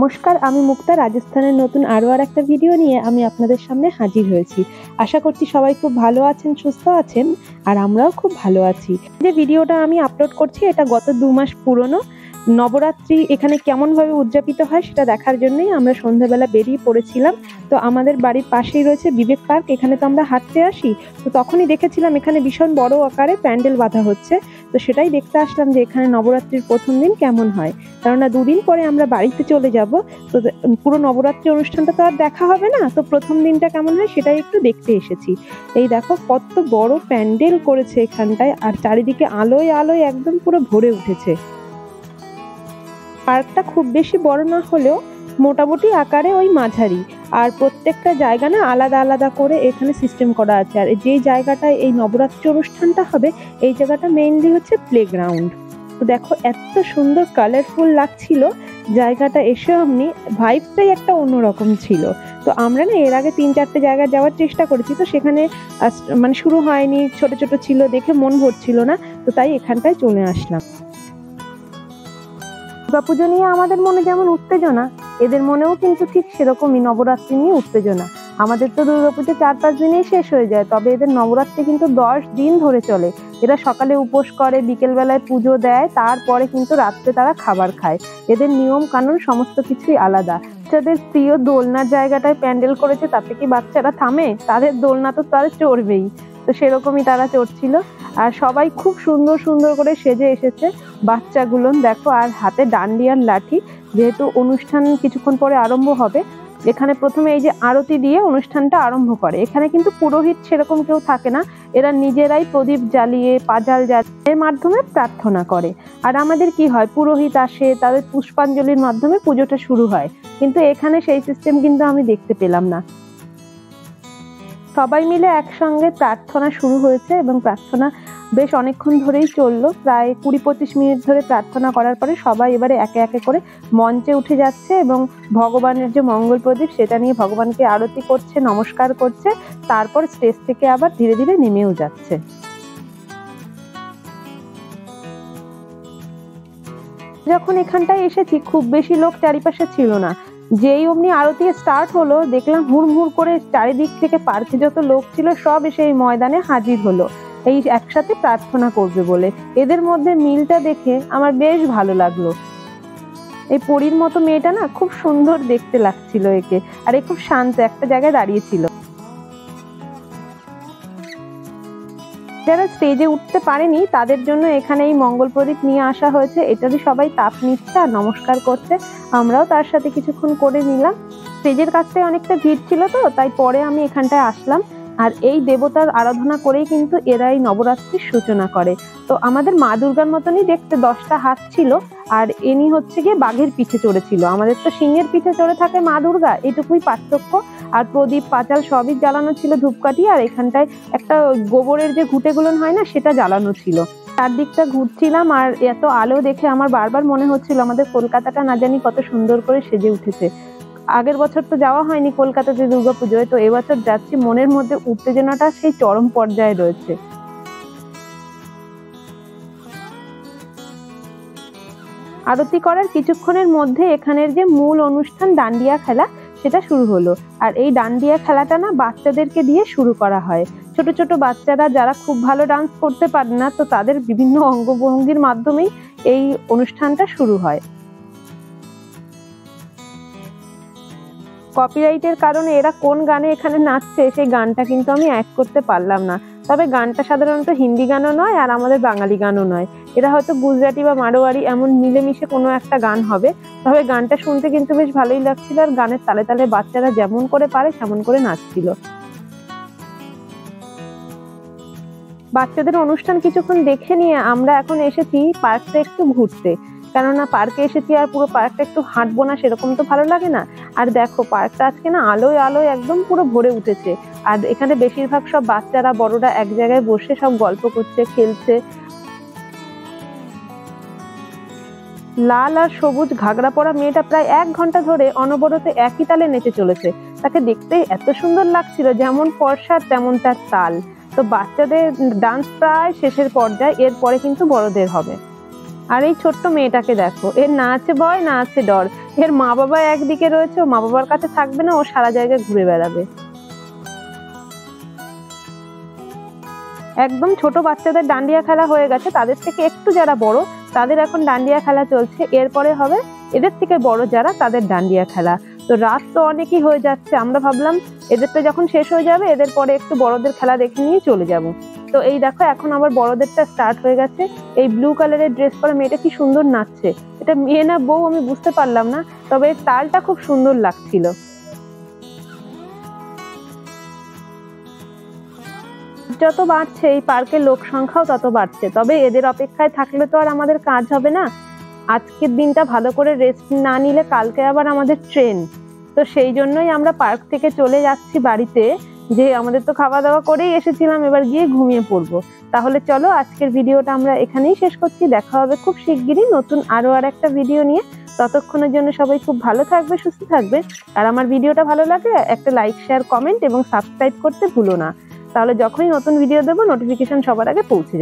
নমস্কার, আমি মুক্তা। রাজস্থানের নতুন আরও একটা ভিডিও নিয়ে আমি আপনাদের সামনে হাজির হয়েছি। আশা করছি সবাই খুব ভালো আছেন, সুস্থ আছেন, আর আমরাও খুব ভালো আছি। যে ভিডিওটা আমি আপলোড করছি এটা গত 2 মাস পুরনো। নবরাত্রি এখানে কেমনভাবে উদযাপিত হয় সেটা দেখার জন্যই আমরা সন্ধ্যাবেলা বেরিয়ে পড়েছিলাম। তো আমাদের বাড়ির পাশেই রয়েছে বিবেক পার্ক, এখানে তো আমরা হাঁটতে আসি। তো তখনই দেখেছিলাম এখানে ভীষণ বড় আকারে প্যান্ডেল বাঁধা হচ্ছে। তো সেটাই দেখতে আসলাম যে এখানে নবরাত্রির প্রথম দিন কেমন হয়, কেননা 2 দিন পরে আমরা বাড়িতে চলে যাব। তো পুরো নবরাত্রি অনুষ্ঠানটা তো আর দেখা হবে না, তো প্রথম দিনটা কেমন হয় সেটাই একটু দেখতে এসেছি। এই দেখো কত বড় প্যান্ডেল করেছে এখানটায়, আর চারিদিকে আলোয় আলোয় একদম পুরো ভরে উঠেছে। পার্কটা খুব বেশি বড় না হলেও মোটামুটি আকারে ওই মাঝারি, আর প্রত্যেকটা জায়গা না আলাদা আলাদা করে এখানে সিস্টেম করা আছে। আর যেই জায়গাটায় এই নবরাত্রি অনুষ্ঠানটা হবে এই জায়গাটা মেইনলি হচ্ছে প্লেগ্রাউন্ড। তো দেখো এত সুন্দর কালারফুল লাগছিল জায়গাটা, এসে অমনি ভাইবটাই একটা অন্যরকম ছিল। তো আমরা না এর আগে 3-4টে জায়গায় যাওয়ার চেষ্টা করেছি, তো সেখানে মানে শুরু হয়নি, ছোট ছোট ছিল দেখে মন ভরছিল না, তো তাই এখানটায় চলে আসলাম। দুর্গাপুজো নিয়ে আমাদের মনে যেমন উত্তেজনা, এদের মনেও কিন্তু ঠিক সেরকমই নবরাত্রি নিয়ে উত্তেজনা। আমাদের তো দুর্গাপুজো 4-5 দিনেই শেষ হয়ে যায়, তবে এদের নবরাত্রি কিন্তু 10 দিন ধরে চলে। এরা সকালে উপোস করে, বিকেল বেলায় পুজো দেয়, তারপরে কিন্তু রাত্রে তারা খাবার খায়। এদের নিয়ম কানুন সমস্ত কিছুই আলাদা। বাচ্চাদের প্রিয় দোলনার জায়গাটায় প্যান্ডেল করেছে, তাতে কি বাচ্চারা থামে? তাদের দোলনা তো তারা চড়বেই। তো সেরকমই তারা চড়ছিল, আর সবাই খুব সুন্দর সুন্দর করে সেজে এসেছে বাচ্চাগুলো দেখো। আর হাতে ডান্ডিয়ার লাঠি, যেহেতু অনুষ্ঠান কিছুক্ষণ পরে আরম্ভ হবে, এখানে প্রথমে এই যে আরতি দিয়ে অনুষ্ঠানটা আরম্ভ করে। এখানে কিন্তু পুরোহিত সেরকম কেউ থাকে না, এরা নিজেরাই প্রদীপ জ্বালিয়ে পাজাল জ্বালিয়ে মাধ্যমে প্রার্থনা করে। আর আমাদের কি হয়, পুরোহিত আসে, তাদের পুষ্পাঞ্জলির মাধ্যমে পুজোটা শুরু হয়, কিন্তু এখানে সেই সিস্টেম কিন্তু আমি দেখতে পেলাম না। সবাই মিলে একসঙ্গে প্রার্থনা শুরু হয়েছে এবং প্রার্থনা বেশ অনেকক্ষণ ধরেই চললো, প্রায় 20-25 মিনিট ধরে প্রার্থনা করার পরে সবাই এবারে একে একে করে মঞ্চে উঠে যাচ্ছে এবং ভগবানের যে মঙ্গল প্রদীপ সেটা নিয়ে ভগবানকে আরতি করছে, নমস্কার করছে, তারপর স্টেজ থেকে আবার ধীরে ধীরে নেমেও যাচ্ছে। যখন এখানটায় এসেছি খুব বেশি লোক চারিপাশে ছিল না। যেই অমনি আরতি স্টার্ট হলো দেখলাম হুড়মুড় করে চারিদিক থেকে পার্কে যত লোক ছিল সব এসে এই ময়দানে হাজির হলো এই একসাথে প্রার্থনা করবে বলে। এদের মধ্যে মিলটা দেখে আমার বেশ ভালো লাগলো। এই পরীর মতো মেয়েটা না খুব সুন্দর দেখতে লাগছিল একে, আর এ খুব শান্ত একটা জায়গায় দাঁড়িয়েছিল। যারা স্টেজে উঠতে পারেনি তাদের জন্য এখানে এই মঙ্গল প্রদীপ নিয়ে আসা হয়েছে, এটারই সবাই তাপ নিচ্ছে আর নমস্কার করছে। আমরাও তার সাথে কিছুক্ষণ করে নিলাম। স্টেজের কাছটায় অনেকটা ভিড় ছিল, তো তাই পরে আমি এখানটায় আসলাম। আর এই দেবতার আরাধনা করেই কিন্তু এরা এই নবরাত্রির সূচনা করে। তো আমাদের মা দুর্গার মতনই দেখতে, 10টা হাত ছিল, আর ইনি হচ্ছে গিয়ে বাঘের পিঠে চড়েছিল। আমাদের তো সিংহের পিঠে চড়ে থাকে মা দুর্গা, এটুকুই পার্থক্য। আর প্রদীপ পাঁচাল সবই জ্বালানো ছিল, ধূপকাঠি, আর এখানটায় একটা গোবরের যে ঘুঁটেগুলো হয় না সেটা জ্বালানো ছিল। চারদিকটা ঘুরছিলাম আর এত আলো দেখে আমার বারবার মনে হচ্ছিল আমাদের কলকাতাটা না জানি কত সুন্দর করে সেজে উঠেছে। আগের বছর তো যাওয়া হয়নি কলকাতাতে দুর্গাপুজোয়, তো এবছর যাচ্ছি, মনের মধ্যে উত্তেজনাটা সেই চরম পর্যায়ে রয়েছে। আরতি করার কিছুক্ষণের মধ্যে এখানের যে মূল অনুষ্ঠান ডান্ডিয়া খেলা সেটা শুরু হলো। আর এই ডান্ডিয়া খেলাটা না বাচ্চাদেরকে দিয়ে শুরু করা হয়। ছোট ছোট বাচ্চারা যারা খুব ভালো ডান্স করতে পারে না, তো তাদের বিভিন্ন অঙ্গভঙ্গির মাধ্যমেই এই অনুষ্ঠানটা শুরু হয়। কপিরাইটের কারণে এরা কোন গানে এখানে নাচছে সেই গানটা কিন্তু আমি অ্যাড করতে পারলাম না, তবে গানটা সাধারণত হিন্দি গানও নয় আর আমাদের বাঙালি গানও নয়, এরা হয়তো গুজরাটি বা মারোয়ারি এমন মিলেমিশে কোনো একটা গান হবে। তবে গানটা শুনতে কিন্তু বেশ ভালোই লাগছিল, আর গানের তালে তালে বাচ্চারা যেমন করে পারে তেমন করে নাচছিল। বাচ্চাদের অনুষ্ঠান কিছুক্ষণ দেখে নিয়ে আমরা এখন এসেছি পার্কটা একটু ঘুরতে, কেননা পার্কে এসেছি আর পুরো পার্কটা একটু হাঁটবো না সেরকম তো ভালো লাগে না। আর দেখো পার্কটা আজকে না আলোয় আলোয় একদম পুরো ভরে উঠেছে, আর এখানে বেশিরভাগ সব বাচ্চারা বড়রা এক জায়গায় বসে সব গল্প করছে, খেলছে। লাল আর সবুজ ঘাগরা পরা মেয়েটা প্রায় 1 ঘন্টা ধরে অনবরত একই তালে নেচে চলেছে। তাকে দেখতে এত সুন্দর লাগছিল, যেমন ফর্সা তেমন তার তাল। তো বাচ্চাদের ডান্স প্রায় শেষের পর্যায়ে, এরপরে কিন্তু বড়দের হবে। আর এই ছোট্ট মেয়েটাকে দেখো, এর না আছে ভয় না আছে ডর। এর মা বাবা একদিকে রয়েছে, ও মা বাবার কাছে থাকবে না, ও সারা জায়গায় ঘুরে বেড়াবে। একদম ছোট বাচ্চাদের ডান্ডিয়া খেলা হয়ে গেছে, তাদের থেকে একটু যারা বড় তাদের এখন ডান্ডিয়া খেলা চলছে। এরপরে হবে এদের থেকে বড় যারা, তাদের ডান্ডিয়া খেলা। তো রাত তো অনেকই হয়ে যাচ্ছে, আমরা ভাবলাম এদেরটা যখন শেষ হয়ে যাবে এদের পরে একটু বড়দের খেলা দেখে নিয়ে চলে যাব। তো এই দেখো এখন আবার বড়দেরটা স্টার্ট হয়ে গেছে। এই ব্লু কালারের ড্রেস পরা মেয়েটা কি সুন্দর নাচছে। এটা মেয়ে না বউ আমি বুঝতে পারলাম না, তবে এর তালটা খুব সুন্দর লাগছিল। যত বাড়ছে এই পার্কের লোক সংখ্যাও তত বাড়ছে, তবে এদের অপেক্ষায় থাকলে তো আর আমাদের কাজ হবে না। আজকের দিনটা ভালো করে রেস্ট না নিলে কালকে আবার আমাদের ট্রেন। তো সেই জন্যই আমরা পার্ক থেকে চলে যাচ্ছি বাড়িতে, যে আমাদের তো খাওয়া দাওয়া করেই এসেছিলাম, এবার গিয়ে ঘুমিয়ে পড়বো। তাহলে চলো আজকের ভিডিওটা আমরা এখানেই শেষ করছি। দেখা হবে খুব শিগগিরই নতুন আরো একটা ভিডিও নিয়ে। ততক্ষণের জন্য সবাই খুব ভালো থাকবে, সুস্থ থাকবে। আর আমার ভিডিওটা ভালো লাগলে একটা লাইক, শেয়ার, কমেন্ট এবং সাবস্ক্রাইব করতে ভুলো না। তাহলে যখনই নতুন ভিডিও দেবো নোটিফিকেশন সবার আগে পৌঁছে যাবে।